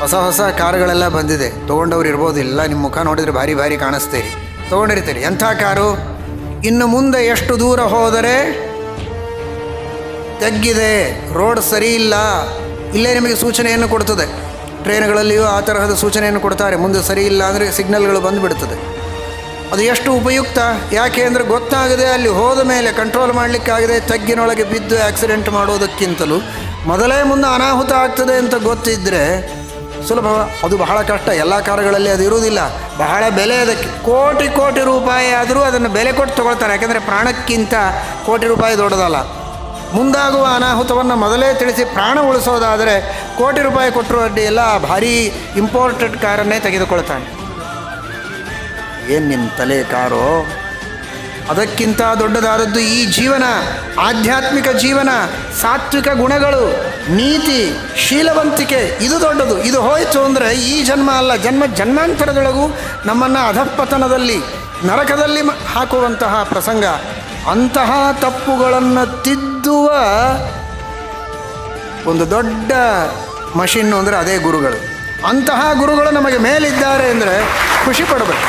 ಹೊಸ ಹೊಸ ಕಾರುಗಳೆಲ್ಲ ಬಂದಿದೆ. ತೊಗೊಂಡವ್ರು ಇರ್ಬೋದು, ಇಲ್ಲ ನಿಮ್ಮ ಮುಖ ನೋಡಿದರೆ ಭಾರಿ ಭಾರಿ ಕಾಣಿಸ್ತೀರಿ, ತೊಗೊಂಡಿರ್ತೀರಿ. ಎಂಥ ಕಾರು? ಇನ್ನು ಮುಂದೆ ಎಷ್ಟು ದೂರ ಹೋದರೆ ತೆಗ್ಗಿದೆ, ರೋಡ್ ಸರಿ ಇಲ್ಲ, ಇಲ್ಲೇ ನಿಮಗೆ ಸೂಚನೆಯನ್ನು ಕೊಡ್ತದೆ. ಟ್ರೈನ್ಗಳಲ್ಲಿಯೂ ಆ ತರಹದ ಸೂಚನೆಯನ್ನು ಕೊಡ್ತಾರೆ, ಮುಂದೆ ಸರಿ ಇಲ್ಲ ಅಂದರೆ ಸಿಗ್ನಲ್ಗಳು ಬಂದುಬಿಡ್ತದೆ. ಅದು ಎಷ್ಟು ಉಪಯುಕ್ತ. ಯಾಕೆ ಅಂದರೆ ಗೊತ್ತಾಗದೆ ಅಲ್ಲಿ ಹೋದ ಮೇಲೆ ಕಂಟ್ರೋಲ್ ಮಾಡಲಿಕ್ಕಾಗದೆ ತಗ್ಗಿನೊಳಗೆ ಬಿದ್ದು ಆಕ್ಸಿಡೆಂಟ್ ಮಾಡೋದಕ್ಕಿಂತಲೂ ಮೊದಲೇ ಮುಂದೆ ಅನಾಹುತ ಆಗ್ತದೆ ಅಂತ ಗೊತ್ತಿದ್ದರೆ ಸುಲಭ. ಅದು ಬಹಳ ಕಷ್ಟ. ಎಲ್ಲ ಕಾರುಗಳಲ್ಲಿ ಅದು ಇರುವುದಿಲ್ಲ, ಬಹಳ ಬೆಲೆ ಅದಕ್ಕೆ. ಕೋಟಿ ಕೋಟಿ ರೂಪಾಯಿ ಆದರೂ ಅದನ್ನು ಬೆಲೆ ಕೊಟ್ಟು ತೊಗೊಳ್ತಾರೆ. ಯಾಕೆಂದರೆ ಪ್ರಾಣಕ್ಕಿಂತ ಕೋಟಿ ರೂಪಾಯಿ ದೊಡ್ಡದಲ್ಲ. ಮುಂದಾಗುವ ಅನಾಹುತವನ್ನು ಮೊದಲೇ ತಿಳಿಸಿ ಪ್ರಾಣ ಉಳಿಸೋದಾದರೆ ಕೋಟಿ ರೂಪಾಯಿ ಕೊಟ್ಟರು ಅಡ್ಡಿ ಎಲ್ಲ, ಭಾರೀ ಇಂಪೋರ್ಟೆಡ್ ಕಾರನ್ನೇ ತೆಗೆದುಕೊಳ್ತಾನೆ. ಏನು ನಿಮ್ಮ ತಲೆ ಕಾರೋ? ಅದಕ್ಕಿಂತ ದೊಡ್ಡದಾದದ್ದು ಈ ಜೀವನ, ಆಧ್ಯಾತ್ಮಿಕ ಜೀವನ, ಸಾತ್ವಿಕ ಗುಣಗಳು, ನೀತಿ, ಶೀಲವಂತಿಕೆ. ಇದು ದೊಡ್ಡದು. ಇದು ಹೋಯಿತು ಅಂದರೆ ಈ ಜನ್ಮ ಅಲ್ಲ, ಜನ್ಮಾಂತರದೊಳಗೂ ನಮ್ಮನ್ನು ಅಧಃಪತನದಲ್ಲಿ, ನರಕದಲ್ಲಿ ಹಾಕುವಂತಹ ಪ್ರಸಂಗ. ಅಂತಹ ತಪ್ಪುಗಳನ್ನು ತಿದ್ದುವ ಒಂದು ದೊಡ್ಡ ಮಷಿನ್ನು ಅಂದರೆ ಅದೇ ಗುರುಗಳು. ಅಂತಹ ಗುರುಗಳು ನಮಗೆ ಮೇಲಿದ್ದಾರೆ ಅಂದರೆ ಖುಷಿ ಪಡಬೇಕು.